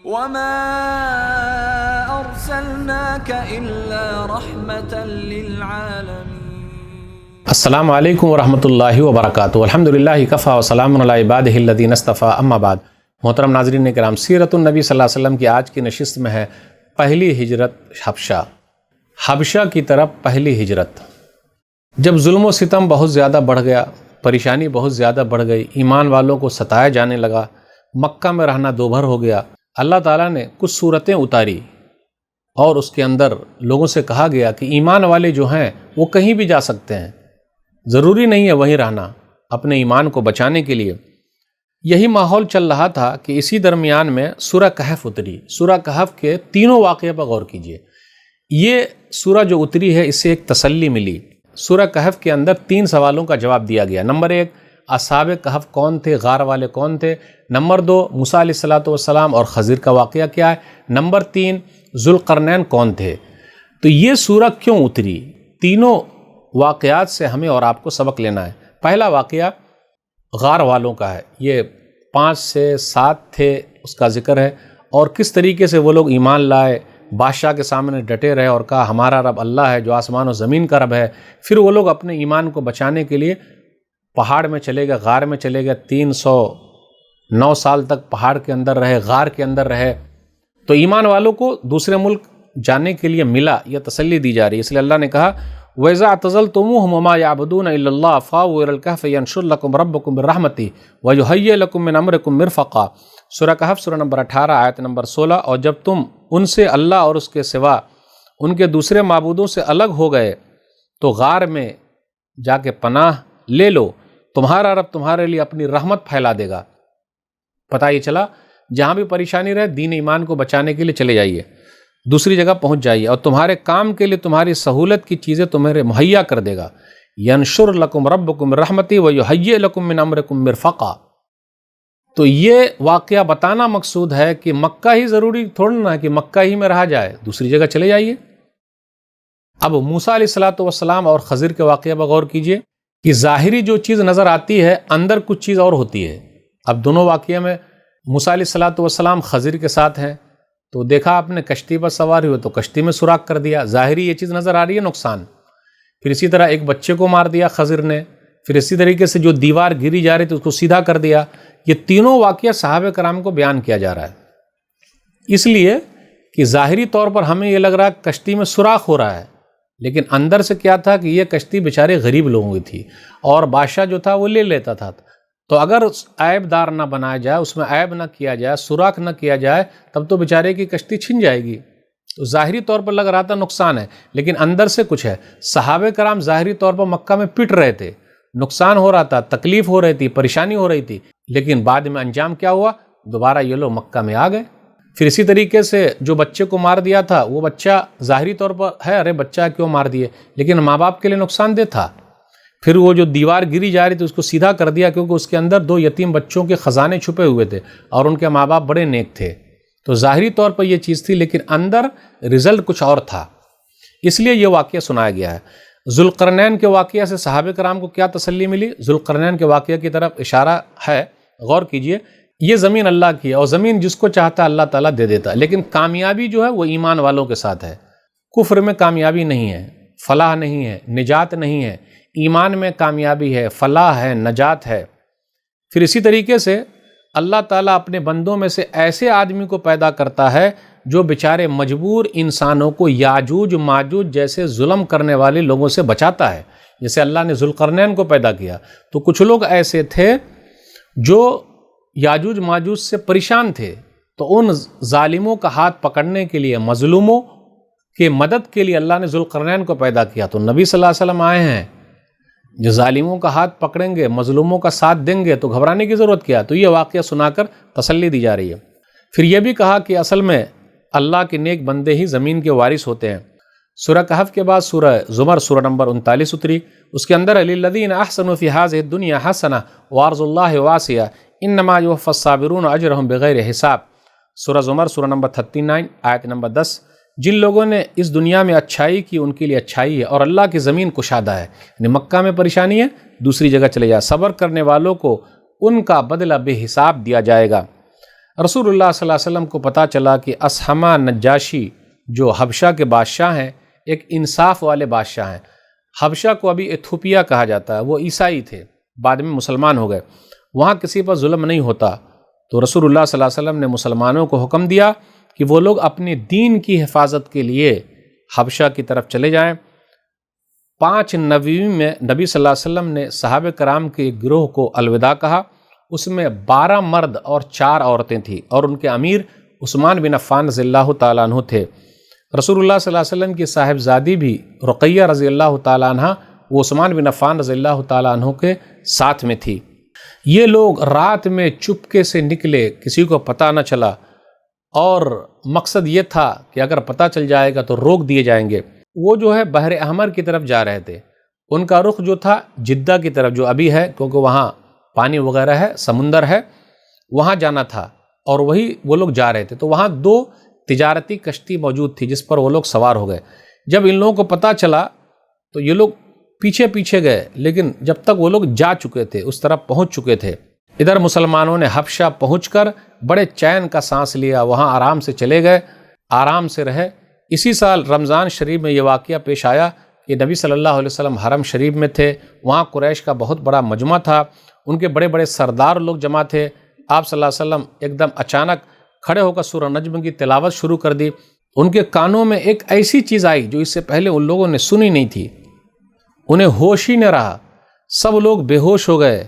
وما أرسلناك إلا رحمة للعالمين۔ السلام علیکم ورحمۃ اللہ وبرکاتہ۔ الحمدللہ کفا وسلام علی عبادہ الذین اصطفیٰ، اما بعد۔ محترم ناظرین کرام، سیرت النبی صلی اللہ علیہ وسلم کی آج کی نشست میں ہے پہلی ہجرت حبشہ کی طرف پہلی ہجرت۔ جب ظلم و ستم بہت زیادہ بڑھ گیا، پریشانی بہت زیادہ بڑھ گئی، ایمان والوں کو ستایا جانے لگا، مکہ میں رہنا دوبھر ہو گیا، اللہ تعالیٰ نے کچھ صورتیں اتاری اور اس کے اندر لوگوں سے کہا گیا کہ ایمان والے جو ہیں وہ کہیں بھی جا سکتے ہیں، ضروری نہیں ہے وہیں رہنا، اپنے ایمان کو بچانے کے لیے۔ یہی ماحول چل رہا تھا کہ اسی درمیان میں سورہ کہف اتری۔ سورہ کہف کے تینوں واقعے پر غور کیجئے۔ یہ سورہ جو اتری ہے اس سے ایک تسلی ملی۔ سورہ کہف کے اندر 3 سوالوں کا جواب دیا گیا۔ نمبر 1، اصحاب کہف کون تھے، غار والے کون تھے۔ نمبر 2، موسیٰ علیہ السلام اور خضر کا واقعہ کیا ہے۔ نمبر 3، ذوالقرنین کون تھے۔ تو یہ سورہ کیوں اتری؟ تینوں واقعات سے ہمیں اور آپ کو سبق لینا ہے۔ پہلا واقعہ غار والوں کا ہے، یہ 5 سے 7 تھے، اس کا ذکر ہے، اور کس طریقے سے وہ لوگ ایمان لائے، بادشاہ کے سامنے ڈٹے رہے اور کہا ہمارا رب اللہ ہے جو آسمان و زمین کا رب ہے۔ پھر وہ لوگ اپنے ایمان کو بچانے کے لیے پہاڑ میں چلے گئے، غار میں چلے گئے، 309 سال تک پہاڑ کے اندر رہے، غار کے اندر رہے۔ تو ایمان والوں کو دوسرے ملک جانے کے لیے ملا، یہ تسلی دی جا رہی ہے۔ اس لیے اللہ نے کہا وَإِذَا اعْتَزَلْتُمُوهُمْ وَمَا يَعْبُدُونَ إِلَّا اللَّهَ فَأْوُوا إِلَى الْكَهْفِ يَنشُرْ لَكُمْ رَبُّكُمْ بِرَحْمَتِهِ وَيُهَيِّئْ لَكُمْ مِنْ أَمْرِكُمْ مِرْفَقًا۔ سورہ کہف سورہ نمبر 18 آیت نمبر 16۔ اور جب تم ان سے اللہ اور اس کے سوا ان کے دوسرے معبودوں سے الگ ہو گئے تو غار میں جا کے پناہ لے لو، تمہارا رب تمہارے لیے اپنی رحمت پھیلا دے گا۔ پتہ یہ چلا جہاں بھی پریشانی رہے دین ایمان کو بچانے کے لیے چلے جائیے، دوسری جگہ پہنچ جائیے، اور تمہارے کام کے لیے تمہاری سہولت کی چیزیں تمہیں مہیا کر دے گا۔ ینشر لکم ربکم رحمتی ویہیئ لکم من امرکم مرفقا۔ تو یہ واقعہ بتانا مقصود ہے کہ مکہ ہی ضروری تھوڑا نہ ہے کہ مکہ ہی میں رہا جائے، دوسری جگہ چلے جائیے۔ اب موسیٰ علیہ السلام اور خضر کے واقعہ پر غور کیجئے کہ ظاہری جو چیز نظر آتی ہے اندر کچھ چیز اور ہوتی ہے۔ اب دونوں واقعے میں موسیٰ علیہ السلام خضر کے ساتھ ہیں، تو دیکھا آپ نے کشتی پر سوار ہوئے تو کشتی میں سوراخ کر دیا، ظاہری یہ چیز نظر آ رہی ہے نقصان۔ پھر اسی طرح ایک بچے کو مار دیا خضر نے، پھر اسی طریقے سے جو دیوار گری جا رہی تھی اس کو سیدھا کر دیا۔ یہ تینوں واقعہ صحابہ کرام کو بیان کیا جا رہا ہے، اس لیے کہ ظاہری طور پر ہمیں یہ لگ رہا ہے کشتی میں سوراخ ہو رہا ہے، لیکن اندر سے کیا تھا کہ یہ کشتی بیچارے غریب لوگوں کی تھی اور بادشاہ جو تھا وہ لے لیتا تھا۔ تو اگر عیب دار نہ بنایا جائے، اس میں عیب نہ کیا جائے، سوراخ نہ کیا جائے، تب تو بیچارے کی کشتی چھن جائے گی۔ تو ظاہری طور پر لگ رہا تھا نقصان ہے، لیکن اندر سے کچھ ہے۔ صحابہ کرام ظاہری طور پر مکہ میں پٹ رہے تھے، نقصان ہو رہا تھا، تکلیف ہو رہی تھی، پریشانی ہو رہی تھی، لیکن بعد میں انجام کیا ہوا؟ دوبارہ یہ لوگ مکہ میں آ گئے۔ پھر اسی طریقے سے جو بچے کو مار دیا تھا وہ بچہ ظاہری طور پر ہے ارے بچہ کیوں مار دیے، لیکن ماں باپ کے لیے نقصان دہ تھا۔ پھر وہ جو دیوار گری جا رہی تھی اس کو سیدھا کر دیا، کیونکہ اس کے اندر 2 یتیم بچوں کے خزانے چھپے ہوئے تھے اور ان کے ماں باپ بڑے نیک تھے۔ تو ظاہری طور پر یہ چیز تھی، لیکن اندر رزلٹ کچھ اور تھا، اس لیے یہ واقعہ سنایا گیا ہے۔ ذوالقرنین کے واقعہ سے صحابہ کرام کو کیا تسلی ملی؟ ذوالقرنین کے واقعہ کی طرف اشارہ ہے، غور کیجئے۔ یہ زمین اللہ کی ہے اور زمین جس کو چاہتا ہے اللہ تعالیٰ دے دیتا ہے، لیکن کامیابی جو ہے وہ ایمان والوں کے ساتھ ہے۔ کفر میں کامیابی نہیں ہے، فلاح نہیں ہے، نجات نہیں ہے، ایمان میں کامیابی ہے، فلاح ہے، نجات ہے۔ پھر اسی طریقے سے اللہ تعالیٰ اپنے بندوں میں سے ایسے آدمی کو پیدا کرتا ہے جو بیچارے مجبور انسانوں کو یاجوج ماجوج جیسے ظلم کرنے والے لوگوں سے بچاتا ہے۔ جیسے اللہ نے ذوالقرنین کو پیدا کیا تو کچھ لوگ ایسے تھے جو یاجوج ماجوج سے پریشان تھے، تو ان ظالموں کا ہاتھ پکڑنے کے لیے، مظلوموں کے مدد کے لیے اللہ نے ذوالقرنین کو پیدا کیا۔ تو نبی صلی اللہ علیہ وسلم آئے ہیں جو ظالموں کا ہاتھ پکڑیں گے، مظلوموں کا ساتھ دیں گے، تو گھبرانے کی ضرورت کیا؟ تو یہ واقعہ سنا کر تسلی دی جا رہی ہے۔ پھر یہ بھی کہا کہ اصل میں اللہ کے نیک بندے ہی زمین کے وارث ہوتے ہیں۔ سورہ کہف کے بعد سورہ زمر سورہ نمبر 39 اتری، اس کے اندر للذین احسنوا فی ھذہ الدنیا حسنہ وارض اللہ واسع انما یوفی الصابرون اجرہم بغیر حساب۔ سورہ زمر سورہ نمبر 39 آیت نمبر 10۔ جن لوگوں نے اس دنیا میں اچھائی کی ان کے لیے اچھائی ہے اور اللہ کی زمین کشادہ ہے، یعنی مکہ میں پریشانی ہے دوسری جگہ چلے جائے، صبر کرنے والوں کو ان کا بدلہ بے حساب دیا جائے گا۔ رسول اللہ صلی اللہ علیہ وسلم کو پتہ چلا کہ اسحمہ نجاشی جو حبشہ کے بادشاہ ہیں ایک انصاف والے بادشاہ ہیں. حبشہ کو ابھی ایتھوپیا کہا جاتا ہے، وہ عیسائی تھے، بعد میں مسلمان ہو گئے. وہاں کسی پر ظلم نہیں ہوتا. تو رسول اللہ صلی اللہ علیہ وسلم نے مسلمانوں کو حکم دیا کہ وہ لوگ اپنے دین کی حفاظت کے لیے حبشہ کی طرف چلے جائیں. 5 نویں میں نبی صلی اللہ علیہ وسلم نے صحابہ کرام کے ایک گروہ کو الوداع کہا. اس میں 12 مرد اور 4 عورتیں تھیں، اور ان کے امیر عثمان بن عفان رضی اللہ تعالیٰ عنہ تھے. رسول اللہ صلی اللہ علیہ وسلم کی صاحبزادی بھی رقیہ رضی اللہ تعالیٰ عنہ وہ عثمان بن عفان رضی اللہ تعالیٰ عنہ کے ساتھ میں تھی. یہ لوگ رات میں چپکے سے نکلے، کسی کو پتہ نہ چلا، اور مقصد یہ تھا کہ اگر پتہ چل جائے گا تو روک دیے جائیں گے. وہ جو ہے بحر احمر کی طرف جا رہے تھے. ان کا رخ جو تھا جدہ کی طرف، جو ابھی ہے، کیونکہ وہاں پانی وغیرہ ہے، سمندر ہے، وہاں جانا تھا، اور وہی وہ لوگ جا رہے تھے. تو وہاں 2 تجارتی کشتی موجود تھی جس پر وہ لوگ سوار ہو گئے. جب ان لوگوں کو پتہ چلا تو یہ لوگ پیچھے پیچھے گئے، لیکن جب تک وہ لوگ جا چکے تھے، اس طرف پہنچ چکے تھے. ادھر مسلمانوں نے حبشہ پہنچ کر بڑے چین کا سانس لیا، وہاں آرام سے چلے گئے، آرام سے رہے. اسی سال رمضان شریف میں یہ واقعہ پیش آیا کہ نبی صلی اللہ علیہ وسلم حرم شریف میں تھے. وہاں قریش کا بہت بڑا مجمع تھا، ان کے بڑے بڑے سردار لوگ جمع تھے. آپ صلی اللہ علیہ وسلم ایک دم اچانک کھڑے ہو کر سورہ نجم کی تلاوت شروع کر دی. ان کے کانوں میں ایک ایسی چیز آئی جو اس سے پہلے ان لوگوں نے سنی نہیں تھی. انہیں ہوش ہی نہ رہا، سب لوگ بے ہوش ہو گئے.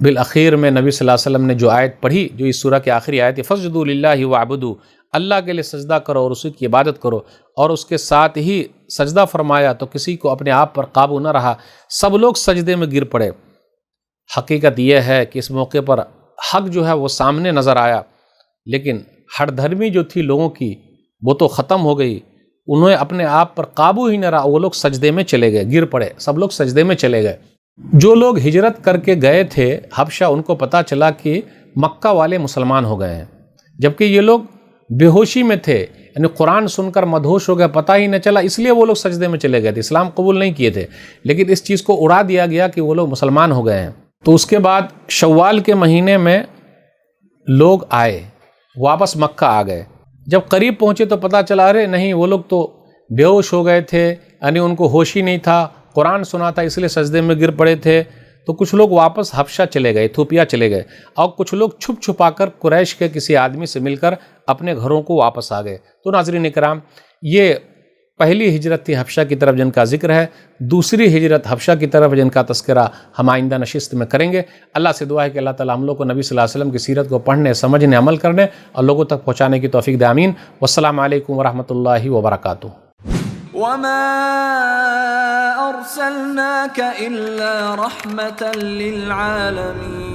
بالآخر میں نبی صلی اللہ علیہ وسلم نے جو آیت پڑھی، جو اس سورہ کی آخری آیت ہے، فَاسْجُدُوا لِلَّهِ وَاعْبُدُوا، اللہ کے لیے سجدہ کرو اور اسی کی عبادت کرو، اور اس کے ساتھ ہی سجدہ فرمایا تو کسی کو اپنے آپ پر قابو نہ رہا، سب لوگ سجدے میں گر پڑے. حقیقت یہ ہے کہ اس موقع پر حق جو ہے وہ سامنے نظر آیا، لیکن ہر دھرمی جو تھی لوگوں کی وہ تو ختم ہو گئی. انہیں اپنے آپ پر قابو ہی نہ رہا، وہ لوگ سجدے میں چلے گئے، گر پڑے، سب لوگ سجدے میں چلے گئے. جو لوگ ہجرت کر کے گئے تھے حبشہ، ان کو پتہ چلا کہ مکہ والے مسلمان ہو گئے ہیں، جبکہ یہ لوگ بے ہوشی میں تھے، یعنی قرآن سن کر مدہوش ہو گئے، پتہ ہی نہ چلا، اس لیے وہ لوگ سجدے میں چلے گئے تھے، اسلام قبول نہیں کیے تھے. لیکن اس چیز کو اڑا دیا گیا کہ وہ لوگ مسلمان ہو گئے ہیں. تو اس کے بعد شوال کے مہینے میں لوگ آئے، واپس مکہ آ گئے. جب قریب پہنچے تو پتہ چلا ارے نہیں، وہ لوگ تو بے ہوش ہو گئے تھے، یعنی ان کو ہوش ہی نہیں تھا، قرآن سنا تھا اس لیے سجدے میں گر پڑے تھے. تو کچھ لوگ واپس حبشہ چلے گئے، ایتھوپیا چلے گئے، اور کچھ لوگ چھپ چھپا کر قریش کے کسی آدمی سے مل کر اپنے گھروں کو واپس آ گئے. تو ناظرین اکرام، یہ پہلی ہجرت تھی حبشہ کی طرف جن کا ذکر ہے. دوسری ہجرت حبشہ کی طرف جن کا تذکرہ ہم آئندہ نشست میں کریں گے. اللہ سے دعا ہے کہ اللہ تعالیٰ ہم لوگ کو نبی صلی اللہ علیہ وسلم کی سیرت کو پڑھنے، سمجھنے، عمل کرنے اور لوگوں تک پہنچانے کی توفیق دے. آمین. والسلام علیکم ورحمۃ اللہ وبرکاتہ. وما أرسلناك إلا رحمة للعالمين